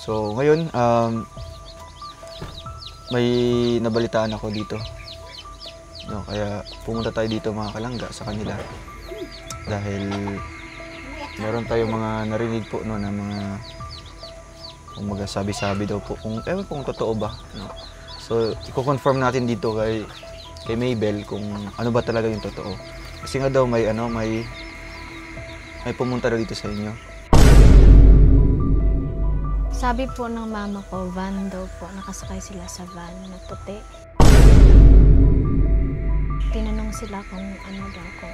So ngayon, may nabalitaan ako dito. No, kaya pumunta tayo dito mga kalangga sa kanila. Dahil meron tayong mga narinig po no, na mga kumbaga sabi-sabi daw po kung totoo ba. No? So i-confirm natin dito kay Maybel kung ano ba talaga yung totoo. Kasi nga daw may pumunta daw dito sa inyo. Sabi po ng mama ko, van daw po, nakasakay sila sa van na puti. Tinanong sila kung ano daw ko.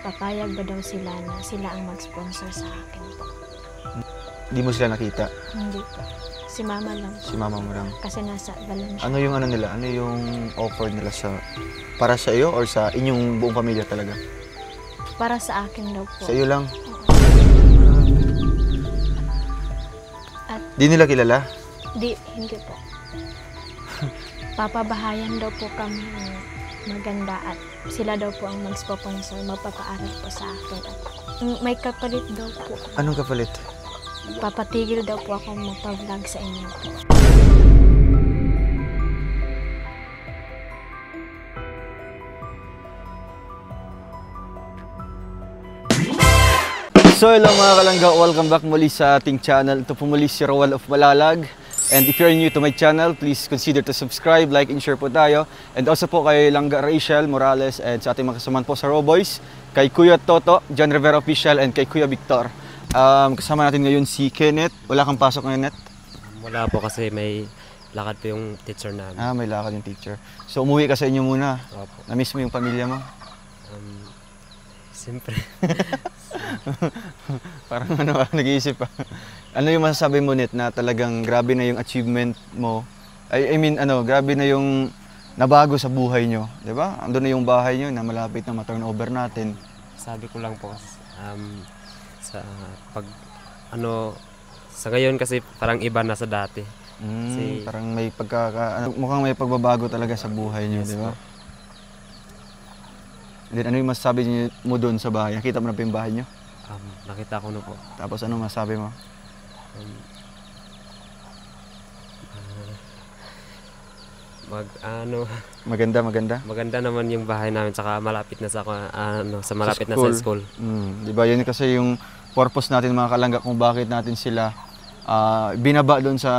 Papayag ba daw sila na sila ang mag-sponsor sa akin po. Hindi mo sila nakita? Hindi po. Si mama lang. Si mama mo lang? Kasi nasa Valencia. Ano yung ano nila? Ano yung offer nila para sa iyo or sa inyong buong pamilya talaga? Para sa akin daw po. Sa iyo lang? At di nila kilala? Hindi po. Papabahayan daw po kami ng maganda at sila daw po ang mag-sponsor, magpapaaral po sa akin. At may kapalit daw po. Anong kapalit? Papatigil daw po ako magpa-vlog sa inyo. So hello mga kalangga, welcome back muli sa ating channel. Ito po muli si Roel of Malalag. And if you're new to my channel, please consider to subscribe, like, and share po tayo. And also po kay Langga Rachel Morales and sa ating mga kasamahan po sa Roboys, kay Kuya Toto, John Rivera Official, and kay Kuya Victor. Kasama natin ngayon si Kenneth. Wala kang pasok ngayon, Net? Wala po kasi may lakad po yung teacher namin. May lakad yung teacher. So umuwi ka sa inyo muna. Opo. Na-miss mo yung pamilya mo? Siyempre. Parang nag-iisip pa. Ano yung masasabi mo, Net, na talagang grabe na yung achievement mo? I mean, grabe na yung nabago sa buhay nyo, di ba? Ando na yung bahay nyo na malapit na ma-turnover natin. Sabi ko lang po sa ngayon kasi parang iba na sa dati. Parang may mukhang may pagbabago talaga sa buhay nyo, yes, di ba? Then ano yung masasabi mo doon sa bahay? Nakita mo na pa yung bahay nyo? Nakita ko na po. Tapos ano masasabi mo? Maganda. Maganda naman yung bahay namin, saka malapit na sa school. Di ba yun kasi yung purpose natin mga kalangga kung bakit natin sila binaba doon sa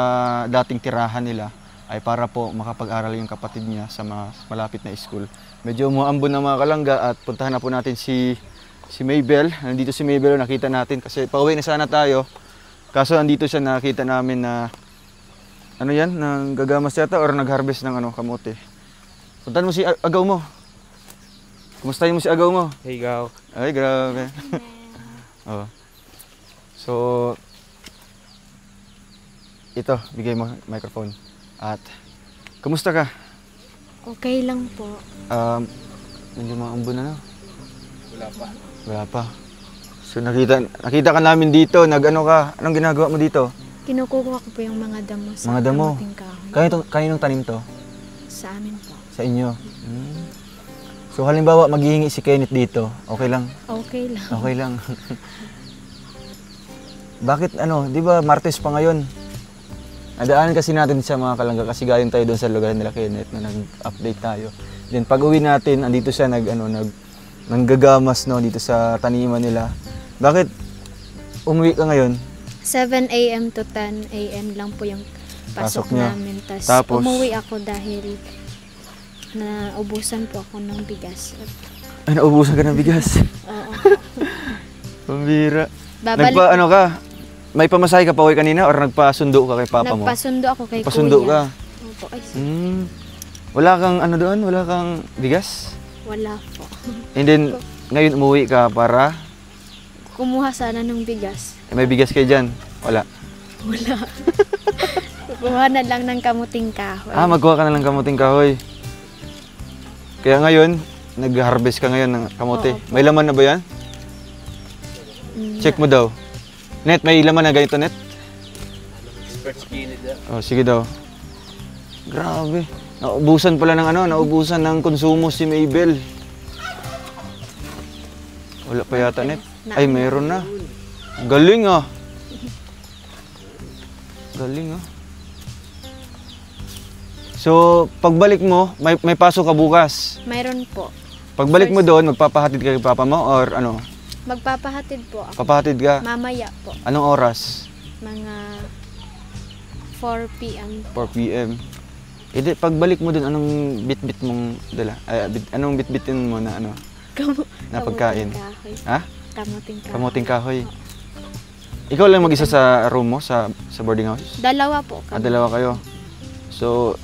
dating tirahan nila ay para po makapag-aral yung kapatid niya sa malapit na school. Medyo umuambon na mga kalangga at puntahan na po natin si Maybel. Nandito si Maybel, nakita natin kasi pauwi na sana tayo. Kaso andito siya, nakita namin na nang gagamas yata or nag-harvest ng kamote. Puntahan mo si agaw mo. Kumustahin mo si agaw mo? Hey, gaw. Ay, grabe. Oh. So, ito, bigay mo microphone. At, kumusta ka? Okay lang po. Nandiyan mga ambon na. Wala pa. So, nakita ka namin dito. Anong ginagawa mo dito? Kinukuha ko po yung mga damo sa mga damo. kamuting kahoy. Kaninong tanim to? Sa amin po. Sa inyo? So halimbawa maghihingi si Kenneth dito, okay lang? Okay lang. Okay lang. Bakit di ba Martes pa ngayon? Nadaanan kasi natin sa mga kalangga kasi galing tayo doon sa lugar nila Kenneth na nag-update tayo. Then pag uwi natin, andito siya nanggagamas dito sa taniman nila. Bakit umuwi ka ngayon? 7 a.m. to 10 a.m. lang po yung pasok namin. Tapos umuwi ako dahil naubusan po ako ng bigas. Ay, naubusan ka ng bigas? Oo. Pambira. Babalik. May pamasahe ka pa kanina or nagpasundo ka kay papa mo? Nagpasundo ako kay Nagpasundo kuya. ka? Opo, ay. Wala kang doon? Wala kang bigas? Wala po. And then, ngayon umuwi ka para? Kumuha sana ng bigas. May bigas kayo dyan? Wala? Wala. Kukuha na lang ng kamuting kahoy. Magkuha ka na lang kamuting kahoy. Kaya ngayon, nag-harvest ka ngayon ng kamote. Oo, may laman na ba yan? Check mo daw. Net, may laman na ganito, Net? Sige daw. Grabe. Naubusan pala naubusan ng konsumo si Maybel. Wala pa yata, Net. Ay, meron na. Galing Galing, oh. So, pagbalik mo, may pasok ka bukas. Mayroon po. Pagbalik mo doon, magpapahatid ka kay papa mo or ano? Magpapahatid po ako. Papahatid ka? Mamaya po. Anong oras? Mga 4 p.m. 4 p.m. Pagbalik mo doon, anong bit-bit mong dala? Anong bit-bitin mo na ano? Na pagkain? Kamuting kahoy. Ha? Kamuting kahoy. Kamuting kahoy. Ikaw lang mag-isa sa room mo, sa boarding house? Dalawa po kami. Dalawa kayo. So,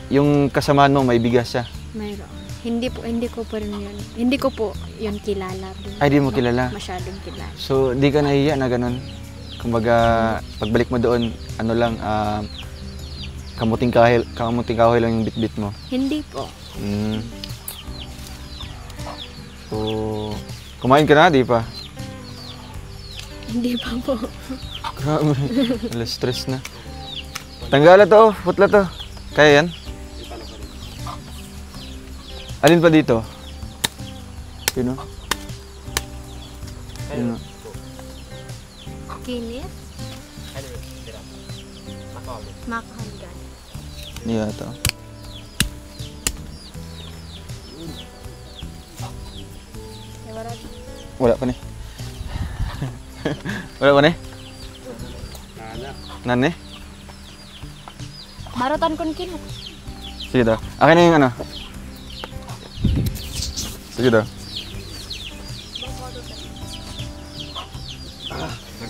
yung kasamaan mo, may bigas siya. Mayroon. Hindi ko po rin yun. Hindi ko po yun kilala. Ay, di mo kilala? Masyadong kilala. So, di ka nahiya na ganun? Kumbaga, pagbalik mo doon, ano lang, kamuting kahoy lang yung bit-bit mo. Hindi po. So, kumain ka na, di pa? Hindi pa po. Grabe, alas stress na. Tanggala to, putla to. Kaya yan? Alin pa dito? Sino? Sino? Kinit? Makahalgan. Hindi yata. Wala pa ni. Wala pa ni? Nane? Marotan kon kinit. Sige daw. Akin na yung ano. Sige daw.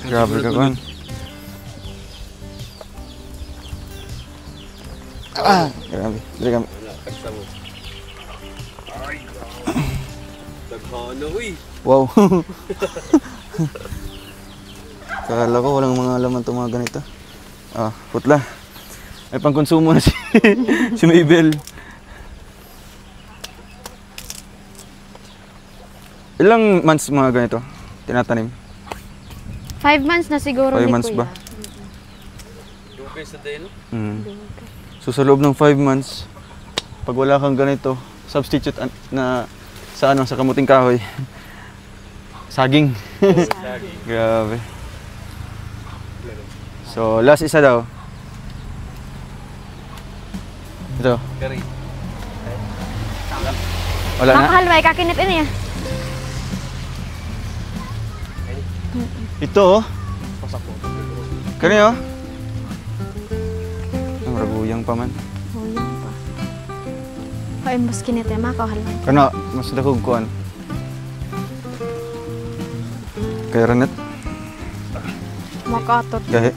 Grabe ka kon. Grabe. Dali kami. Wow. Kala ko walang mga laman itong mga ganito. Putla. Ay pangkonsumo na si Mabel. Ilang months mga ganito tinatanim? 5 months na siguro 5 ni months Kuya. ba? So sa loob ng 5 months, pag wala kang ganito, substitute na sa sa kamuting kahoy. Saging. Grabe. So last isa daw. Ito. Wala na? Makahalway, kakinit ini ya. Ito oh. Kani oh. Ang raguyang pa man. Huyang pa. Ay, mas kinit ya, makahalway. Kana, mas dakog kuan. Kaya Renet. Makatot. Gahe.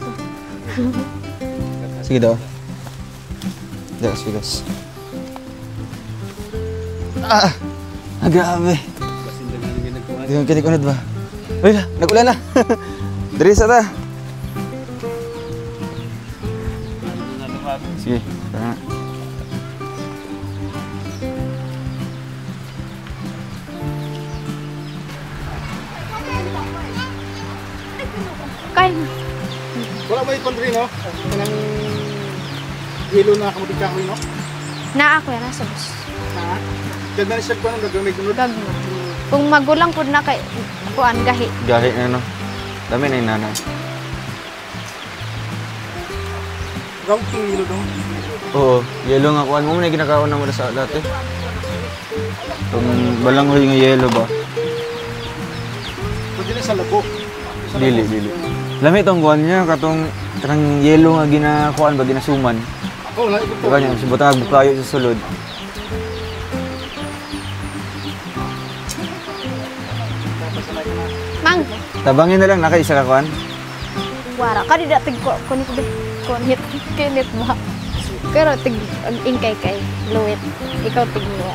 Sige daw. Gas, gas. Grabe. Di ang kinik-unod ba? Uy, nag-ulan na. Dari sa ta. Sige, tara. Kain. Wala ba yung pandri, no? Kanang yelo na kamuting kahoy, no? Na ako yan, nasa bus. Ha? Ganda na siya ko nang gagamay kunod. Gagno. Kung magulang po na kay kuan gahi. Gahe na no. Dami na yung nanay. Routing yelo daw. Oo, yelo nga kuan mo na ginakaon na mo sa dati. Kung balanghoy nga yelo ba? Pwede na sa labo. Dili, dili. Lami itong kuan niya, katong yelo nga ginakuan ba, ginasuman. Oo, naikot po. Diba niya, subutang nagbukayo sa sulod. Mang, Tabangin na lang, nakaisa ka kuan. wara ka di datig ko kunit be. Kunit kinit ba. Pero tig ang ingkay kay luwit. Ikaw tig luwa.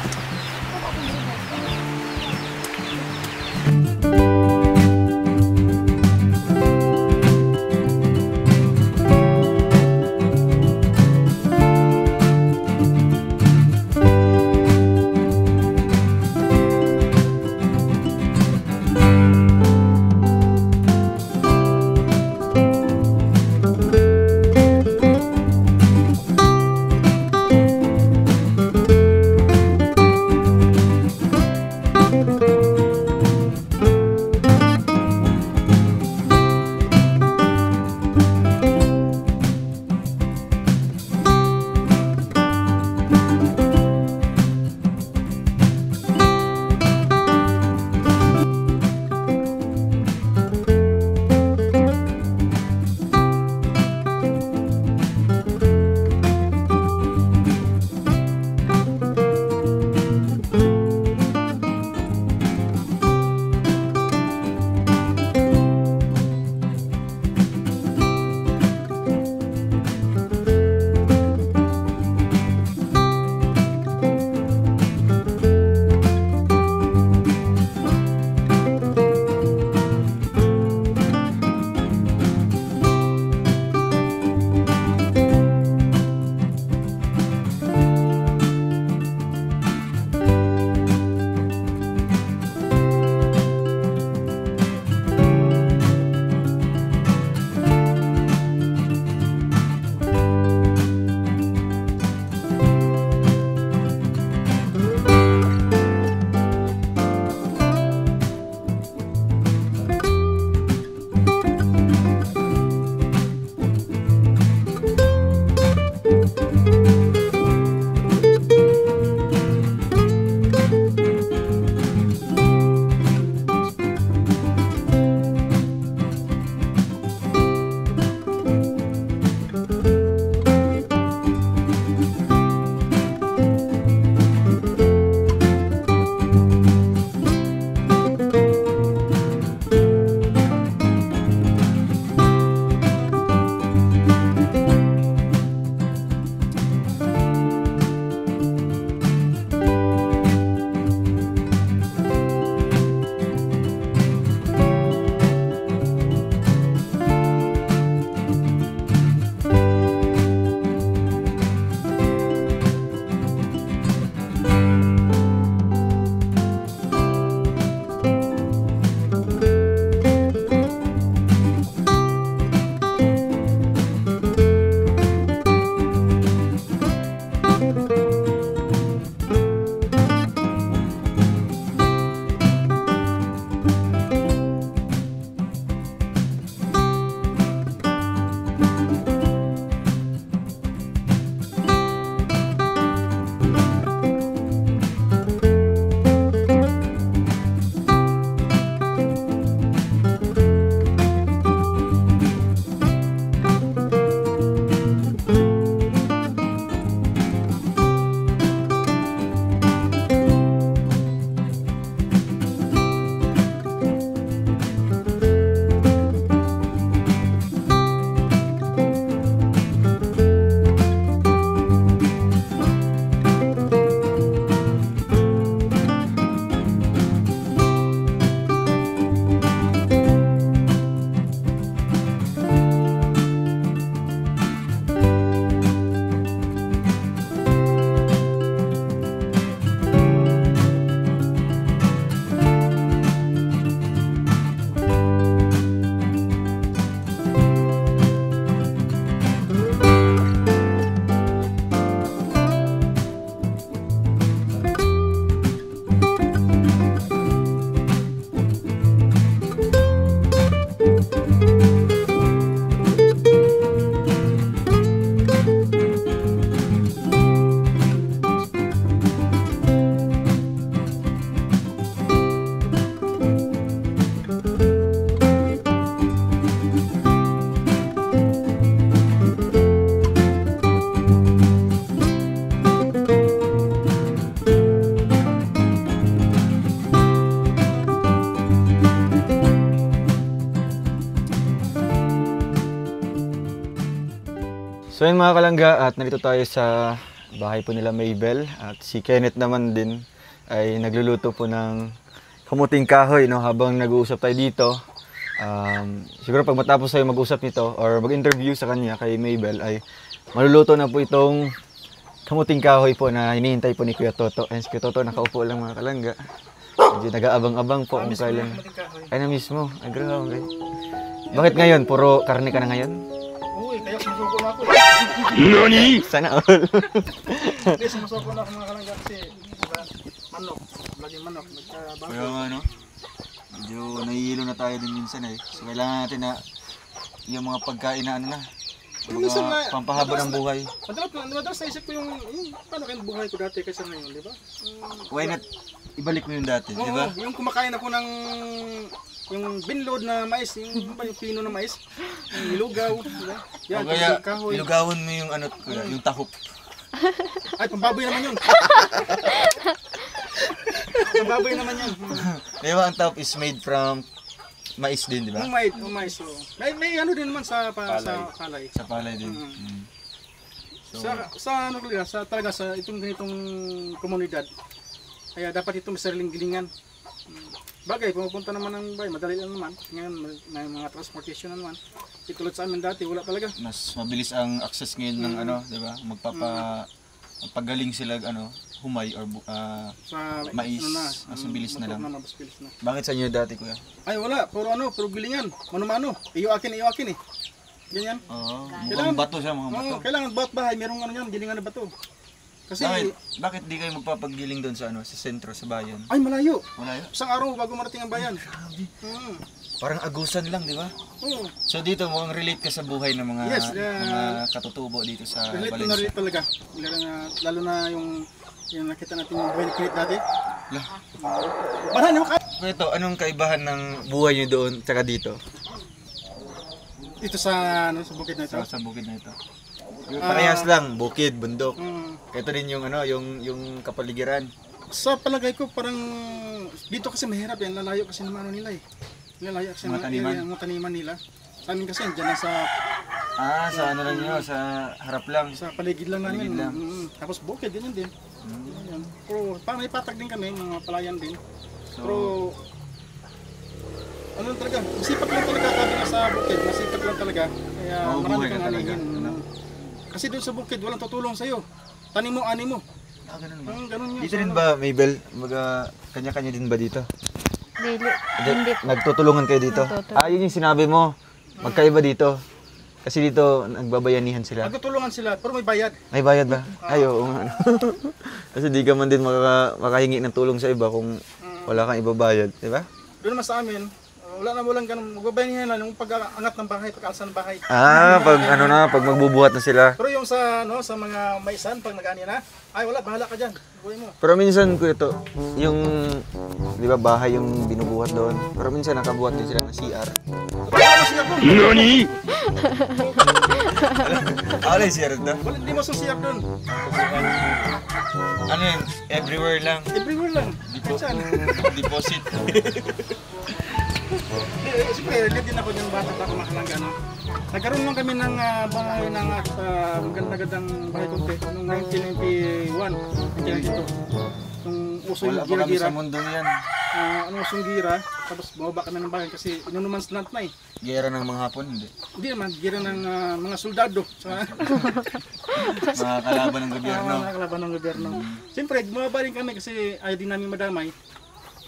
So yun mga kalangga, at narito tayo sa bahay po nila Maybel at si Kenneth naman din ay nagluluto po ng kamuting kahoy, no, habang nag-uusap tayo dito. Siguro pag matapos tayo mag-usap nito or mag-interview sa kanya kay Maybel ay maluluto na po itong kamuting kahoy po na hinihintay po ni Kuya Toto. And si Kuya Toto nakaupo lang mga kalangga. Medyo nag-aabang-abang po kung kailan. Ay na mismo, ay grabe. Bakit ngayon? Puro karne ka na ngayon? Uy, kaya sumusuko na ako. Nani? Sana all. Hindi, sumusuko na ako mga kalangga kasi diba, manok, lagi manok, nagkabago. Kaya nga no, medyo nahihilo na tayo din minsan eh. So kailangan natin na yung mga pagkain na ano na, Minsan mga pampahaba ng buhay. Madalas naisip ko yung paano kayong buhay ko dati kaysa ngayon, di ba? Why not ibalik mo yung dati, di ba? Yung kumakain ako ng yung binlod na mais, yung pino na mais, yung nilugaw, di ba? Yan, O kaya kahoy. ilugawan mo yung ano, kuya, yung tahop. Ay, pambaboy naman yun. Pambaboy naman yun. Di ba ang tahop is made from mais din, di ba? Yung mais, so. May ano din naman sa palay. Sa palay din. Mm. So, Sa ano talaga, talaga sa itong ganitong komunidad. Kaya dapat ito may sariling gilingan. Bagay, pumupunta naman ng bahay, madali lang naman. Ngayon may mga transportation na naman. Tulad sa amin dati, wala talaga. mas mabilis ang access ngayon ng ano, di ba? Magpagaling sila ano, humay or Sa mais, ano mas mabilis na lang. mas bilis na. Bakit sa inyo dati, kuya? Ay wala, puro gilingan. Mano-mano. Iyo akin eh. Ganyan. Oo, Kailangan- mukhang bato siya, mukhang bato. Kailangan bawat bahay merong ano yan, gilingan na bato. Kasi Bakit di kayo magpapagiling doon sa ano, sa sentro, sa bayan? ay malayo. Wala yun? Isang araw bago marating ang bayan. Parang agusan lang, di ba? Oo. So dito, mukhang relate ka sa buhay ng mga, Yes, mga katutubo dito sa Relate na Valencia. relate talaga. Lalo na yung nakita natin yung buhay ni Kenneth dati. Lah. Marami mo Kuya, ito, anong kaibahan ng buhay niyo doon tsaka dito? dito sa bukid na ito. Sa bukid na ito. Parehas lang, bukid, bundok. Mm. Ito din yung ano, yung kapaligiran. Sa palagay ko parang dito kasi mahirap yan, lalayo kasi naman ano nila eh. Lalayo kasi Mga taniman? mga taniman nila. Sa amin kasi dyan lang sa Sa ano lang yun, sa harap lang. paligid lang namin. Paligid lang. Tapos bukid ganyan din. Ayan. Pero parang may patag din kami, mga palayan din. So, Pero ano talaga, masipag lang talaga sabi nga sa bukid, masipag lang talaga. Kaya marami mabubuhay ka kang talaga. anihin. Ano? Kasi doon sa bukid, walang tutulong sa'yo. Tanim mo, ani mo. Ganun ba? Ganun yun. Dito rin ba, Maybel? Kanya-kanya din ba dito? Hindi po. Nagtutulungan kayo dito? Nagtutulungan. Yun yung sinabi mo. Magkaiba dito. Kasi dito, nagbabayanihan sila. Nagtutulungan sila, pero may bayad. May bayad ba? Ay, oo nga. Kasi di ka man din makahingi ng tulong sa iba kung wala kang ibabayad. Di ba? Doon naman sa amin, wala na walang ganun. Magbabayanihan lang yung pag-angat ng bahay, pag-alsa ng bahay. Pag magbubuhat na sila. Pero yung sa mga maisan, pag nag-ani na, ay wala, bahala ka dyan. Buhay mo. Pero minsan ko ito, yung, di ba bahay yung binubuhat doon. Pero minsan nakabuhat din sila ng CR. Wala mo siyak doon. Nani? Wala yung CR doon? Wala, hindi mo siyak doon. Ano yun? Everywhere lang. Everywhere lang. Minsan. Deposit. Siyempre, relate din ako yung bata pa kumakalangga. No? Nagkaroon lang kami ng bahay ng maganda-gandang bahay konti noong 1991. 1992. Nung usong Wala pa kami gira-gira. sa mundo yan. Usong gira. Tapos bumaba kami ng bahay kasi inunuman slant na eh. Gera ng mga hapon, hindi. Hindi naman, gira ng mga soldado. Mga kalaban ng gobyerno. Mga kalaban ng gobyerno. Siyempre, bumaba rin kami kasi ayaw din namin madamay.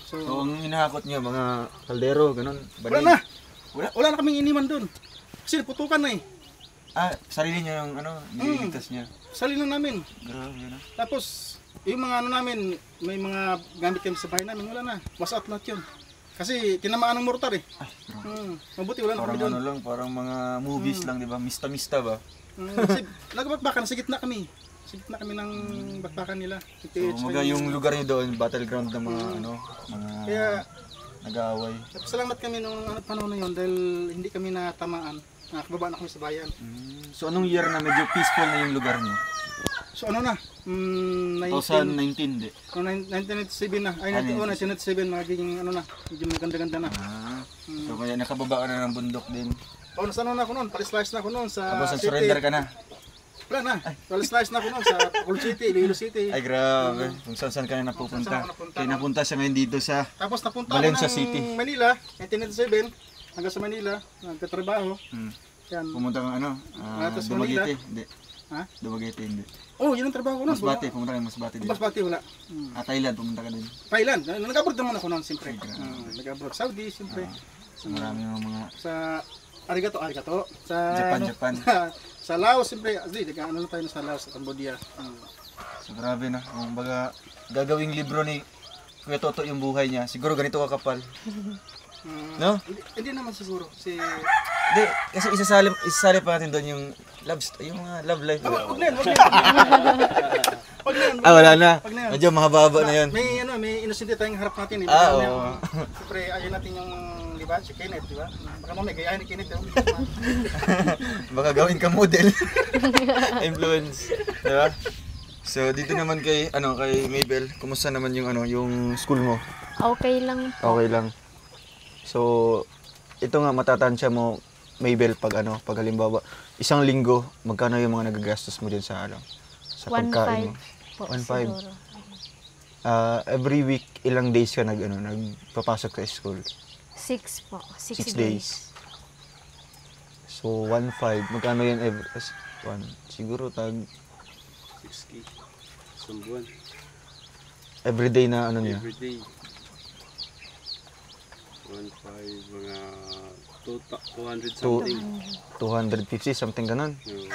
So, So, ang hinahakot niyo, mga kaldero, ganun. wala banig. na. Wala? Wala na kaming iniman doon. Kasi putukan na eh. Sarili niya yung ano, nililigtas niya. Sali na namin. Grabe, ano? Tapos, yung mga ano namin, may mga gamit kami sa bahay namin, wala na. Was out lahat yun. Kasi tinamaan ng mortar eh. Ay, grabe. Mabuti wala na Parang kami doon. ano lang, parang mga movies lang, di ba? Mista-mista ba? Kasi nagabakbakan, sa gitna kami. Sa gitna kami ng bakbakan nila. So, mga yung lugar niyo doon, battleground ng mga ano, mga Kaya, nag-aaway. salamat kami nung panahon na yun dahil hindi kami natamaan. Nakababa na kami sa bayan. So, anong year na medyo peaceful na yung lugar niyo? So ano na? 2019, di? 1997 na. Ay, 1997 magiging ano na. Medyo maganda-ganda na. So, kaya nakababa ka na ng bundok din. Nasa ano na ako noon? Palislice na ako noon sa Tapos, nag-surrender ka na. Wala na. Walis-layas na ako noon sa Bacolod City, Iloilo City. Ay, grabe. Kung saan ka na Kung saan napupunta. ako napunta, Kaya no? napunta siya ngayon dito sa Tapos napunta ako Valencia ng City. Manila, 1997, hanggang sa Manila, nagtatrabaho. Yan. Pumunta kang ano? Atas Dumaguete. Manila. Hindi. Ha? Dumaguete, hindi. Oh, yun ang trabaho ko noon. Masbate. Pumunta kang Masbate din. Masbate, wala. Thailand, pumunta ka din. Thailand. Nag-abroad naman ako noon, siyempre. Ay, grabe. Nag-abroad. Saudi, siyempre. So, marami mga Sa Arigato. Sa Japan, ano, Japan. sa Laos, siyempre. Ano na tayo sa Laos, sa Cambodia. So, grabe na. Kung baga, gagawing libro ni Kuya Toto yung buhay niya. Siguro ganito kakapal. No? Hindi naman siguro. Hindi, kasi isasali pa natin doon yung yung mga love life. Wag na yan. Wag na yan. Wala na. Wag na yan. Medyo mahaba na yun. May innocent tayong harap natin. Oo. Siyempre, ayun natin yung, di ba, si Kenneth, di ba? Baka mamaya, gayahin ni Kenneth. Baka gawin ka model. Influence. Di ba? So, dito naman kay Mabel, kumusta naman yung school mo? Okay lang po. Okay lang. So, ito nga matatansya mo, Mabel, pag halimbawa, isang linggo, magkano yung mga nagagastos mo din sa sa pagkain mo? 1.5 po 1.5. siguro. Every week, ilang days ka nagpapasok sa school? 6 po. 6 6 days. So, 1.5. Magkano yan siguro tag 6K. Isang buwan. everyday na niya? Everyday. 1.5, mga 200 something. 250, something ganun. Oo.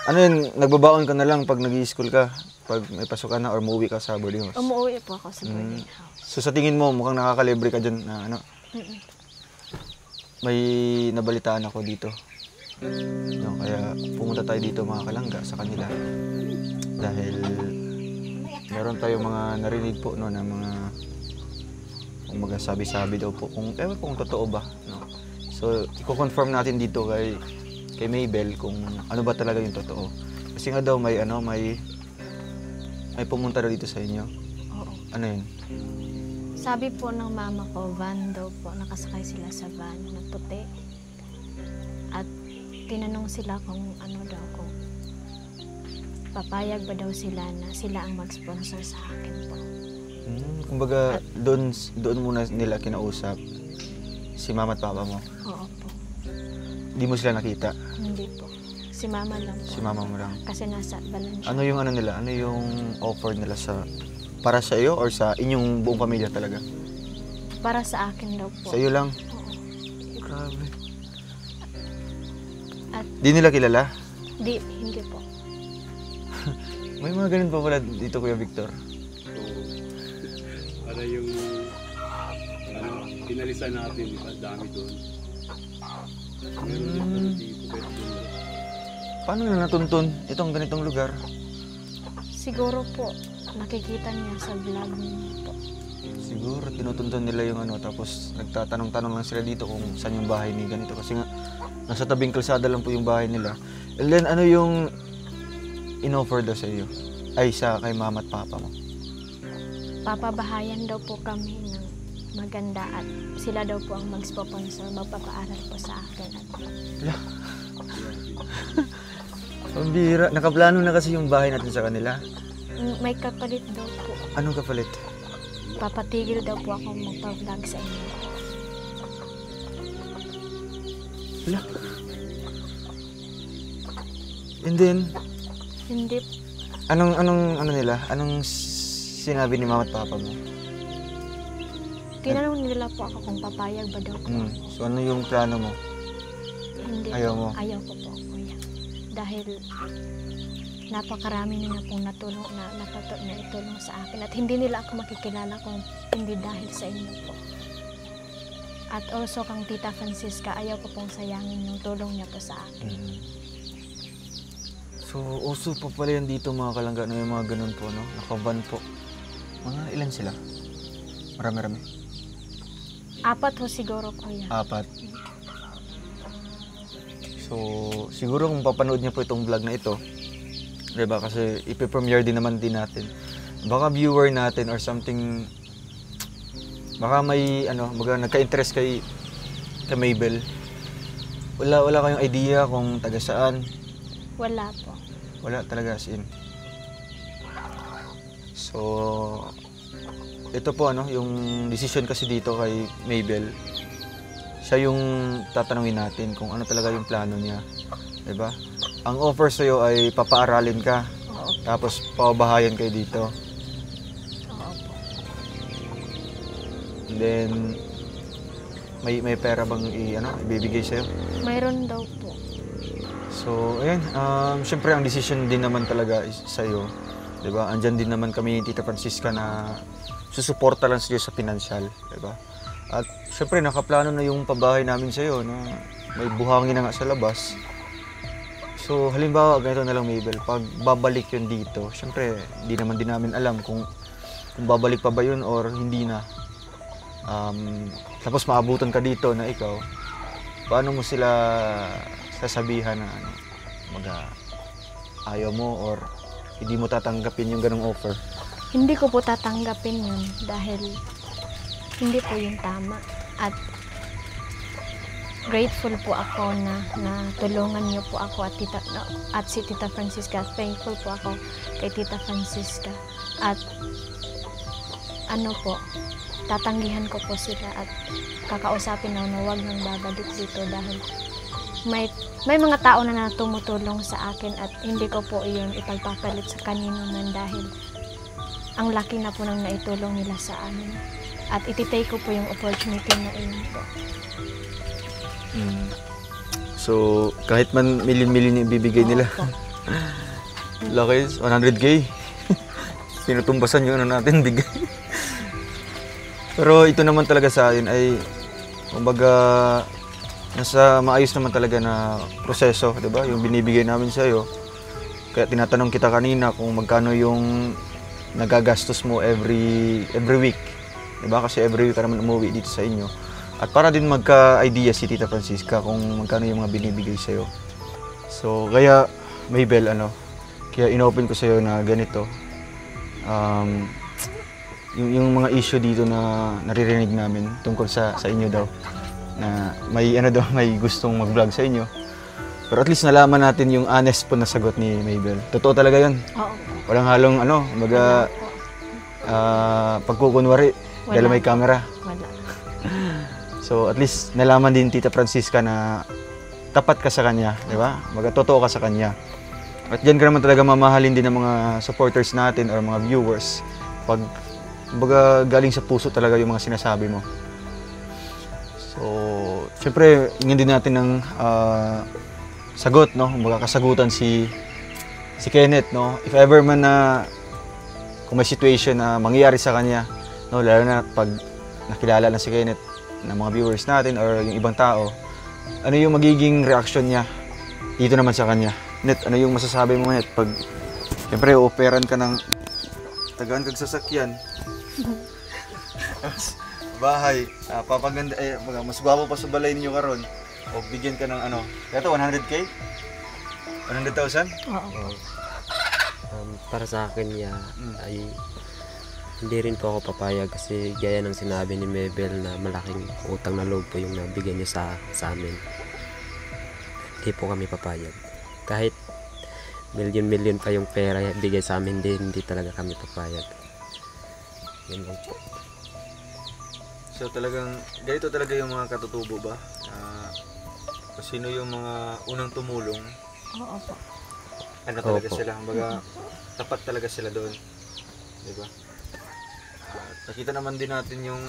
Ano yun, nagbabaon ka na lang pag nag-i-school ka? Pag may pasok ka na or umuwi ka sa boarding house? Umuwi po ako sa boarding house. So sa tingin mo, mukhang nakakalibre ka dyan na may nabalitaan ako dito. No, kaya pumunta tayo dito mga kalangga sa kanila. Dahil meron tayong mga narinig po no, na mga kung sabi-sabi daw po kung totoo ba, no. So i-confirm natin dito kay Mabel kung ano ba talaga yung totoo. Kasi nga daw may pumunta daw dito sa inyo. Oo. Ano yun? Sabi po ng mama ko, van daw po, nakasakay sila sa van na puti. At tinanong sila kung kung papayag ba daw sila na sila ang mag-sponsor sa akin po. Kumbaga doon muna nila kinausap si mama at papa mo. Oo po. Hindi mo sila nakita? Hindi po. Si mama lang po. Si mama mo lang. Kasi nasa Valencia. Ano yung nila? Ano yung offer nila para sa iyo or sa inyong buong pamilya talaga? Para sa akin daw po. Sa iyo lang? Oo. Grabe. At Di nila kilala? hindi po. May mga ganun pa pala dito, Kuya Victor. Oo. Para yung pinalisan natin, ang dami doon. Meron dito kahit doon. Paano na natuntun itong ganitong lugar? Siguro po, nakikita niya sa vlog niya po. Siguro tinutuntun nila yung tapos nagtatanong-tanong lang sila dito kung saan yung bahay ni ganito. Kasi nga, nasa tabing kalsada lang po yung bahay nila. And then, ano yung in-offer daw sa iyo? Ay, kay mama at papa mo. Papabahayan daw po kami ng maganda at sila daw po ang mag-sponsor, magpapaaral po sa akin. At Ang bira. Nakaplano na kasi yung bahay natin sa kanila. may kapalit daw po. Anong kapalit? Papatigil daw po ako magpa-vlog sa inyo. Wala. And then, Hindi. anong nila? Anong sinabi ni mama at papa mo? Tinanong nila po ako kung papayag ba daw po. So ano yung plano mo? Hindi. Ayaw mo? Ayaw ko po, kuya. Dahil napakarami nila pong natulong na itulong sa akin. At hindi nila ako makikilala kung hindi dahil sa inyo po. At also kang Tita Francisca, ayaw ko pong sayangin yung tulong niya po sa akin. So, uso pa pala yan dito mga kalangga na yung mga ganun po, no? Nakaban po. Mga ilan sila? Marami-rami. 4 ho siguro, kuya. 4. So, siguro kung papanood niya po itong vlog na ito, diba? Kasi ipipremiere din naman din natin. Baka viewer natin or something, baka may, nagka-interest kay Mabel. Wala kayong idea kung taga saan. Wala po. Wala talaga as in. So, ito po ano, yung decision kasi dito kay Mabel, siya yung tatanungin natin kung ano talaga yung plano niya. 'Di ba? Ang offer sa'yo ay papaaralin ka, Oo, tapos pabahayan kayo dito. oo po. And then, may pera bang ibibigay sa'yo? Mayroon daw po. So, ayan, syempre ang decision din naman talaga is sa'yo. 'Di ba? Andyan din naman kami, Tita Francisca, na susuporta lang sa'yo sa financial. 'Di ba? At syempre, nakaplano na yung pabahay namin sa'yo na may buhangin na nga sa labas. So, halimbawa, ganito na lang, Mabel, pag babalik yun dito, syempre, hindi naman din namin alam kung babalik pa ba yun or hindi na. Tapos maabutan ka dito na ikaw, paano mo sila sasabihan na ayaw mo or hindi mo tatanggapin yung ganong offer? Hindi ko po tatanggapin yun dahil hindi po yung tama. At grateful po ako na tulungan niyo po ako at si Tita Francisca. Thankful po ako kay Tita Francisca. At ano po, tatanggihan ko po sila at kakausapin na huwag nang babalik dito dahil may mga tao na tumutulong sa akin at hindi ko po iyon ipagpapalit sa kanino man dahil ang laki na po nang naitulong nila sa amin. At ititake ko po yung opportunity na iyon po. So, kahit man milyon-milyon yung ibibigay nila. Opo. Laki, 100K. Pinutumbasan yung natin, bigay. Pero ito naman talaga sa atin ay, kumbaga, nasa maayos naman talaga na proseso, di ba? Yung binibigay namin sa iyo. Kaya tinatanong kita kanina kung magkano yung nagagastos mo every week. Di ba? Kasi every week ka naman umuwi dito sa inyo. At para din magka-idea si Tita Francisca kung magkano yung mga binibigay sa iyo. So, kaya Mabel, kaya inopen ko sa iyo na ganito. Yung mga issue dito na naririnig namin tungkol sa inyo daw, na may gustong mag-vlog sa inyo. Pero at least nalaman natin yung honest po na sagot ni Mabel. Totoo talaga yun. Oo. Walang halong pagkukunwari dahil may camera. Wala. So at least nalaman din Tita Francisca na tapat ka sa kanya, di ba? Totoo ka sa kanya. At diyan ka naman talaga mamahalin din ng mga supporters natin or mga viewers pag galing sa puso talaga yung mga sinasabi mo. So, syempre, ingin din natin ng sagot, no? Kasagutan si Kenneth, no? If ever man na kung may situation na mangyayari sa kanya, no, lalo na pag nakilala na si Kenneth ng mga viewers natin or yung ibang tao, ano yung magiging reaction niya dito naman sa kanya? Net, ano yung masasabi mo, Net, pag syempre operan ka ng tagaan kag sasakyan, bahay, papaganda, mas gwapo pa sa balay ninyo karon, o bigyan ka ng ito 100K? 100,000? Oo. Para sa akin ay hindi rin po ako papayag kasi gaya ng sinabi ni Mabel na malaking utang na loob po yung nabigyan niya sa amin. Hindi po kami papayag. Kahit milyon-milyon pa yung pera bigay sa amin, hindi talaga kami papayag. Yun lang po. So talagang, ganito talaga yung mga katutubo ba? Kung sino yung mga unang tumulong, Oo po. talaga Opo. sila, tapat talaga sila doon. Diba? Nakita naman din natin yung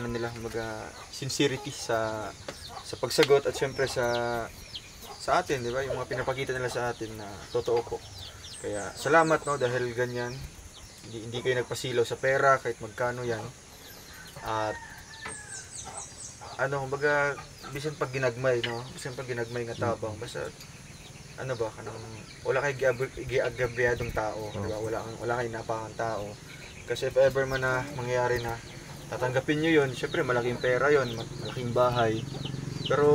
nila, sincerity sa pagsagot at syempre sa atin, di ba? Yung mga pinapakita nila sa atin na totoo po. Kaya salamat, no, dahil ganyan. Hindi kayo nagpasilaw sa pera kahit magkano yan. At bisan pag ginagmay, no? Bisan pag ginagmay nga tabang, basta wala kay giagabyadong tao, di ba? Wala kay napangan tao. Kasi if ever man na mangyayari na tatanggapin nyo yun, syempre malaking pera yun, malaking bahay. Pero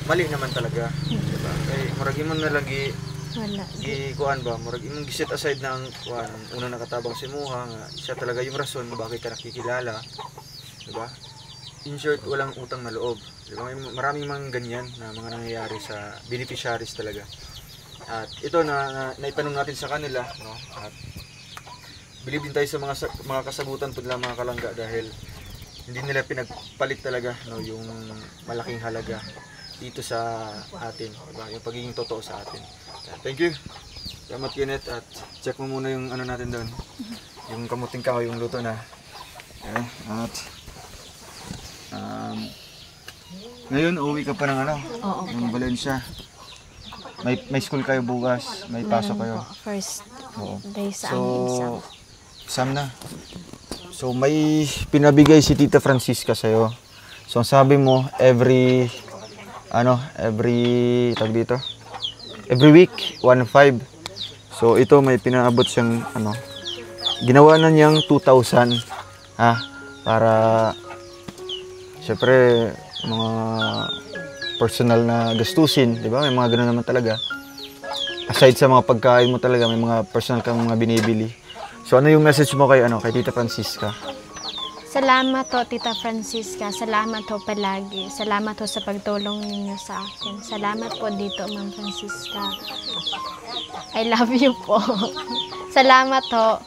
mali naman talaga, diba? Kaya murag imong nalagi Wala. murag imong giset aside na ang unang nakatabang si Muha nga siya talaga yung rason bakit ka nakikilala, diba? In short, walang utang na loob. Diba? May maraming mga ganyan na mga nangyayari sa beneficiaries talaga. At ito na naitanong natin sa kanila, no? At bilib din tayo sa mga kasagutan pala mga kalangga dahil hindi nila pinagpalit talaga, no, yung malaking halaga dito sa atin, diba? Yung pagiging totoo sa atin. Thank you. Salamat Kenneth at check mo muna yung ano natin doon. Yung kamuting kahoy, yung luto na. Okay. At ngayon uuwi ka pa ng ano? Oo. Ng Valencia. May school kayo bukas, may pasok kayo. First Oo. day sa So, aming exam. exam na. So, may pinabigay si Tita Francisca sa'yo. So, ang sabi mo, every week, 1.5. So, ito may pinaabot siyang, ginawa na niyang 2,000, para, syempre, mga personal na gastusin, di ba? May mga ganun naman talaga. Aside sa mga pagkain mo talaga, may mga personal kang mga binibili. So ano yung message mo kay Tita Francisca? Salamat ho, Tita Francisca. Salamat ho palagi. Salamat ho sa pagtulong ninyo sa akin. Salamat po dito, Ma'am Francisca. I love you po. Salamat ho.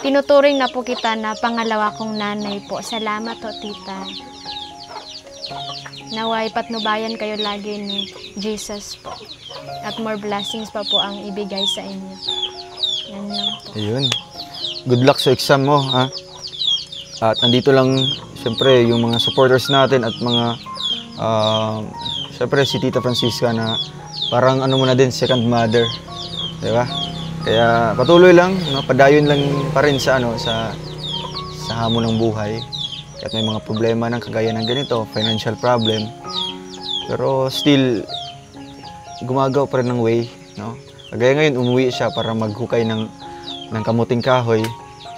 Tinuturing na po kita na pangalawa kong nanay po. Salamat ho, Tita. Naway patnubayan kayo lagi ni Jesus po. At more blessings pa po ang ibigay sa inyo. Yan lang po. Ayun. Good luck sa exam mo, ha? At nandito lang, siyempre, yung mga supporters natin at mga, siyempre, si Tita Francisca na parang mo na din, second mother. Di ba? Kaya patuloy lang, padayon lang pa rin sa hamon ng buhay. At may mga problema ng kagaya ng ganito, financial problem. Pero still, gumagawa pa rin ng way, no? Kagaya ngayon, umuwi siya para maghukay ng kamuting kahoy.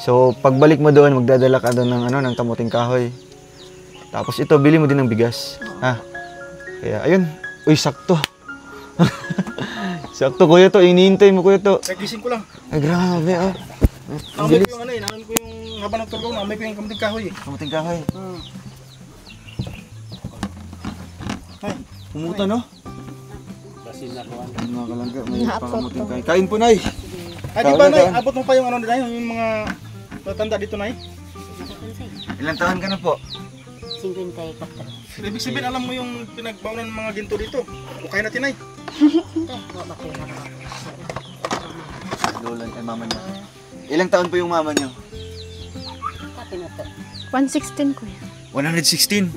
So, pagbalik mo doon, magdadala ka doon ng kamuting kahoy. Tapos ito, bili mo din ng bigas. Ha? Kaya, ayun. Uy, sakto. Sakto, kuya to. Iniintay mo, kuya to. Nagising ko lang. Ay, grabe, oh. Ang Amoy bilis. ko yung namin ko yung habang nagtulog, amoy ko yung kamuting kahoy eh. Kamuting kahoy. Ay, Pumuta, no? Kasi nakuha. Ay, mga kalangga, may Naapot pangamuting to. kahoy. Kain po, Nay. di ba Nay, abot mo pa yung yung mga matanda dito Nay? Ilang taon ka na po? 54. Ibig sabihin, alam mo yung pinagbaunan ng mga ginto dito. Okay natin Nay. Lola, mama niya. Ilang taon po yung mama niyo? 116 kuya. 116?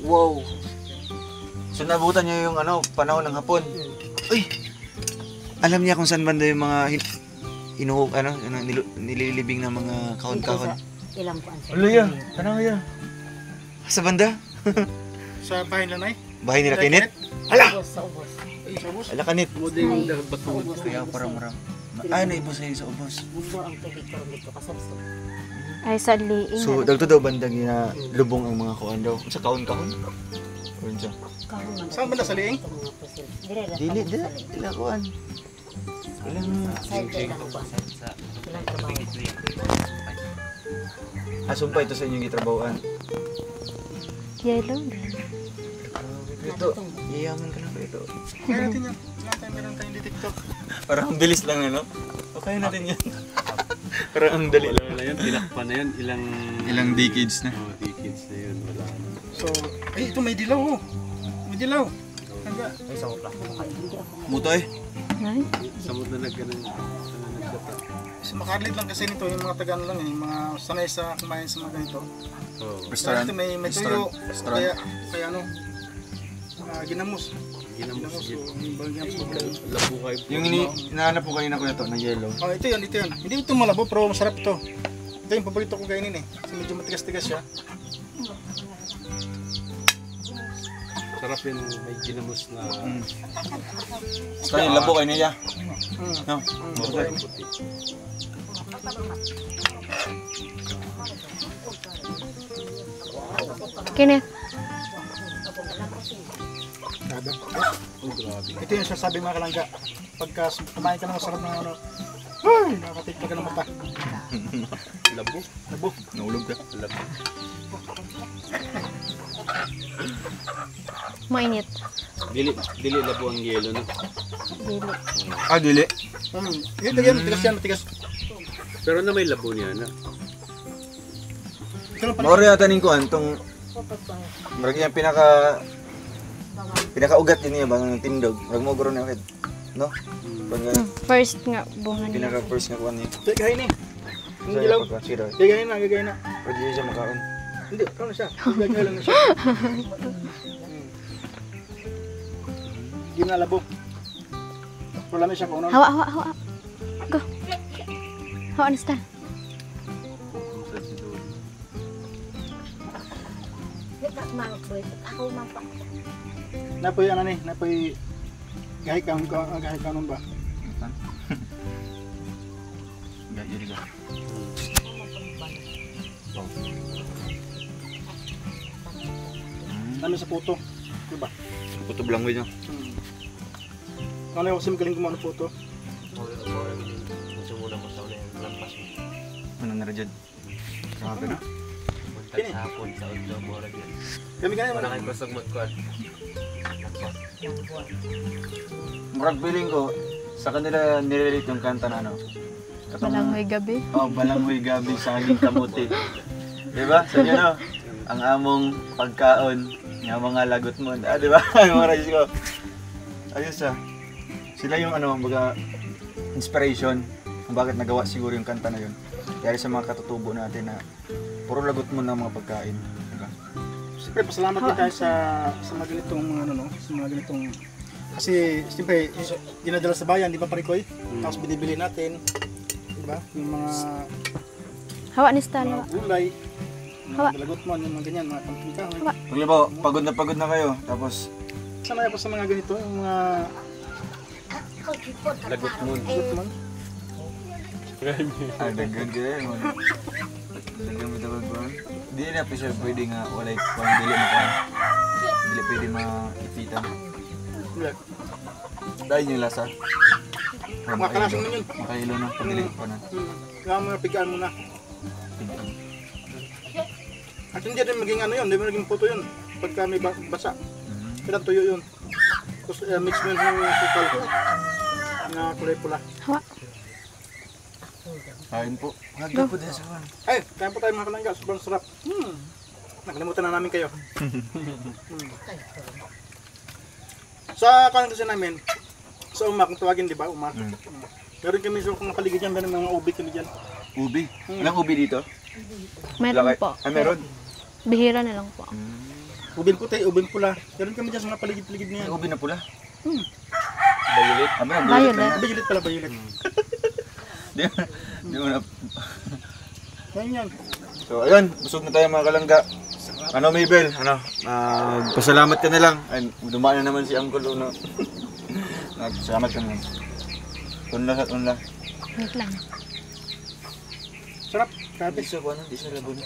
Wow! So nabutan niya yung panahon ng hapon. Uy! Alam niya kung saan banda yung mga nililibing ng mga kahon-kahon. Ilang kuan sa. Alo ya, tanong ya. Sa banda? Sa bahay na Nay. Bahay nila Kinit? Ala! Sa ubos. Ay, sa bus. Ala Kanit. Mudi yung batulog. Kaya parang naibos sa'yo sa ubos. Mundo ang tubig karon dito kasabso. Ay, sa liing. So, dagto daw bandang na lubong ang mga kuan daw. Sa kahon-kahon? Kuan siya. Saan banda sa liing? Dili, dila kuan. Ilang asumpa ito sa inyong gitrabahoan. Yellow. Ito, yayaman ka na ba ito? Kaya natin yan. Meron tayong di TikTok. Parang ang bilis lang, Okay natin yan. Parang ang dali lang. Wala yan, tinakpan na yan. Ilang decades na. Decades na yun. Wala na. So, ito may dilaw oh. May dilaw. Hangga. Muto eh. Ay, Samod na nagganang nagkata. So, makalit lang kasi nito yung mga taga lang yung mga sanay sa kumain sa mga ganito. Oh. Kaya ito may tuyo. Restaurant. Kaya ginamos. Ginamos So, yun. yung ginamos. Labo kayo. Yung hinahanap ko kanina ko ito na yellow. Oh, ito yan. Hindi ito malabo pero masarap ito. Ito yung paborito ko kainin eh. Kasi medyo matigas-tigas siya. Sarap yun. May ginamos na Ito yung labo kayo niya. No? okay. Puti. Kenneth. Oh, grabe. Ito yung sasabi mga kalangga. Pagka kumain ka ng masarap ng ay, nakakatik ka ng mata. Labo. Labo. Naulog ka. Labo. Mainit. Dili labo ang yelo, no? Dili. Ah, dili. Ito yan, matigas yan, matigas. Pero na may labo niya na. Ito lang pala. Mauro yata ning kuan tong marag yung pinaka-ugat din niya bang tindog. Marag mo guro na akid. No? Pag First nga bunga niya. pinaka-first nga kuan niya. Ito, gahin eh. Ang Sa dilaw. pagkasira. Gagahin na, gagahin na. Pwede siya makaon. Hindi, kano siya. Gagahin lang na siya. Hindi na labog. Wala na siya kung ano. Hawa, hawa, hawa. Go. Hawa na style. Ako mampa. Napoy ano ni, napoy gahi kanon ba? Gaya diga. Ano sa puto? Diba? Puto blangoy niya. Ano yung kasi magaling gumawa ng puto? Gusto mo na mo sa ulit ang lampas mo. Ano na radyan? Grabe na. Buntag sa hapon sa udlo mo rin yan. Kami ganyan. Wala kayo kusog magkuhan. Murag feeling ko sa kanila nirelate yung kanta na ano. Balanghoy gabi. Oh, balanghoy gabi sa aming kamuti. Diba? Sa inyo no? Ang among pagkaon, nga mga lagot mo. Ah, diba? Maray ko. Ayos ah. Sila yung ano, baga inspiration kung bakit nagawa siguro yung kanta na yun. Kaya sa mga katutubo natin na puro lagot mo na mga pagkain. Diba? Siyempre, pasalamat din tayo sa mga ganitong ano no, sa mga ganitong kasi siyempre dinadala sa bayan, di ba Parikoy? Tapos binibili natin, di ba? Yung mga Hawa ni style. Hawa. gulay, Hawa. mga dalagot mo, yung mga ganyan, mga pampikahoy. Hawa. Pag ba, pagod na kayo, tapos Sanay ako sa mga ganito, yung mga Lagot mo. dalagot mo. ah, dagdag kayo. Dagdag mo tapos ba? Di na pa siya pwede nga walay kung dili makuha. Dili pwede maipitan. Dahil yung lasa. Makakalasang mo yun. Makailo na, pagdili pa na. Kaya mo na, pigaan mo na. At hindi din maging ano yun, hindi mo naging puto yun. Pagka may basa, kailan tuyo yun. Tapos mix mo yun yung sukal na kulay pula. Hawa. Kain po. Hagda po din sa kan. Ay, kaya po tayo mga kalangga, sobrang sarap. Nakalimutan na namin kayo. Sa kanan kasi namin, sa umak, kung tawagin di ba, umak. Meron kami sa kung paligid dyan, meron mga ubi kami dyan. Ubi. Walang ubi dito? Meron Wala po. Ah, meron? Bihira na lang po. Ubin puti, ubin pula. Meron kami dyan sa mga paligid-paligid niya. May ubi na pula? Violet. Ah, meron. Violet. Violet pala, violet. Di mo na. Yan yan. So, ayun. Busog na tayo mga kalangga. Ano, Mabel? Ano? Pasalamat ka na lang. Ay, dumaan na naman si Uncle Uno. Salamat ka naman. Unla at unla. Wait lang. Sarap, grabe. Di siya ko ano? Di siya lagun.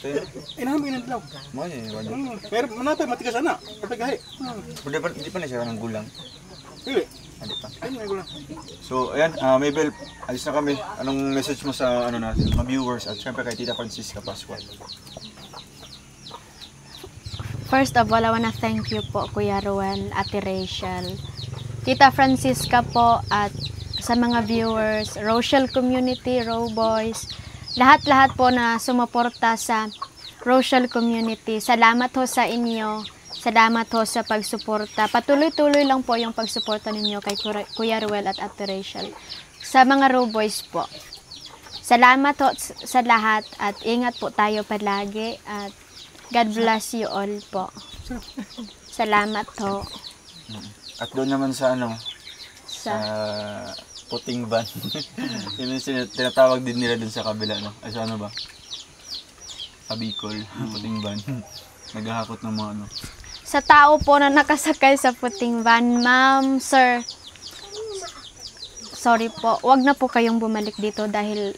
Tayo. Inahamin ng dilaw. Mo niya. Wala. Meron, manapay, matigas na. Kapag gahi. Hindi pa na siya ng gulang. Pili. Hindi pa. Ayun, may gulang. So, ayan, Mabel, alis na kami. Anong message mo sa ano natin, mga viewers at syempre kay Tita Francisca Pascual? First of all, I wanna thank you po, Kuya Ruel, Ate Rachel, Tita Francisca po, at sa mga viewers, Rochelle Community, Row Boys, lahat-lahat po na sumuporta sa Rochelle Community. Salamat ho sa inyo. Salamat ho sa pagsuporta. Patuloy-tuloy lang po yung pagsuporta ninyo kay Kuya Ruel at Ate Rachel. Sa mga Row Boys po. Salamat ho sa lahat at ingat po tayo palagi at God bless you all po. Salamat ho. At doon naman sa ano, sa Sa puting van. Yun yung tinatawag din nila doon sa kabila, no? Ay, sa ano ba? Kabicol, puting van. Naghahakot ng mga ano. Sa tao po na nakasakay sa puting van, ma'am, sir, sorry po, wag na po kayong bumalik dito dahil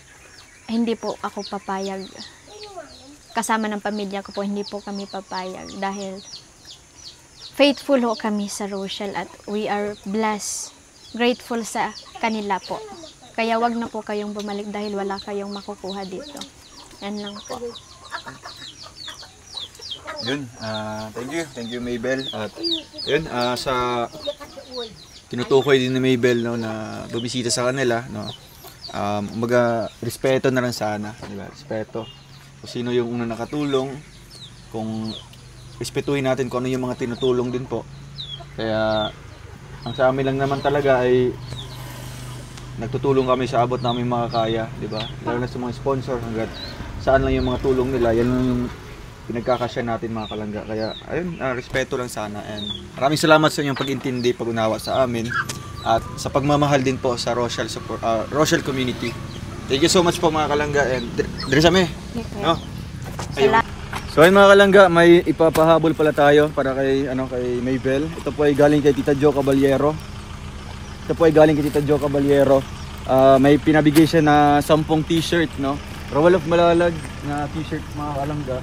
hindi po ako papayag. Kasama ng pamilya ko po, hindi po kami papayag dahil faithful ho kami sa Rochelle at we are blessed, grateful sa kanila po. Kaya wag na po kayong bumalik dahil wala kayong makukuha dito. Yan lang po. Yun, thank you Maybel. At yun, sa tinutukoy din ni Maybel, no, na bumisita sa kanila, no. Umaga, respeto na lang sana, di ba? Respeto. Kung sino yung unang nakatulong, kung respetuhin natin kung ano yung mga tinutulong din po. Kaya ang sa amin lang naman talaga ay nagtutulong kami sa abot namin makakaya, di ba? Lalo na sa mga sponsor, hanggat saan lang yung mga tulong nila, yan lang yung pinagkakasya natin mga kalangga. Kaya ayun, respeto lang sana, and maraming salamat sa inyong pag-intindi, pag-unawa sa amin, at sa pagmamahal din po sa Rochelle community. Thank you so much po mga kalangga, and diresame. No? Ayun. So ayun mga kalangga, may ipapahabol pala tayo para kay Maybel. Ito po ay galing kay Tita Jo Caballero. May pinabigay siya na 10 t-shirt, no? Rawal of Malalag na t-shirt mga kalangga.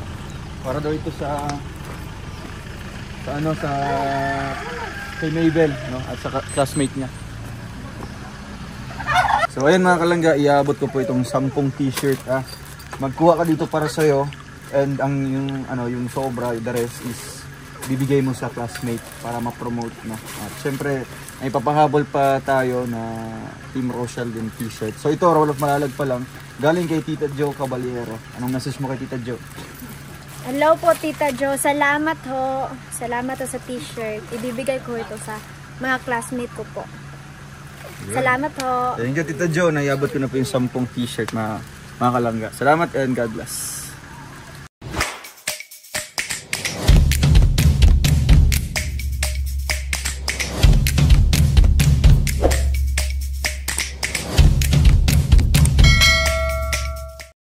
Para daw ito sa kay Maybel, no? At sa classmate niya. So ayun mga kalangga, iabot ko po itong 10 t-shirt. Magkuha ka dito para sa iyo, and yung sobra, the rest is bibigay mo sa classmate para ma-promote, no? At syempre, may papahabol pa tayo na Team Rochelle din t-shirt. So ito, Rawal of Malalag pa lang, galing kay Tita Jo Caballero. Anong message mo kay Tita Jo? Hello po Tita Jo, salamat ho sa t-shirt. Ibibigay ko ito sa mga classmate ko po. Salamat ho. Thank you Tita Jo, naiabot ko na po yung 10 t-shirt mga kalangga. Salamat and God bless.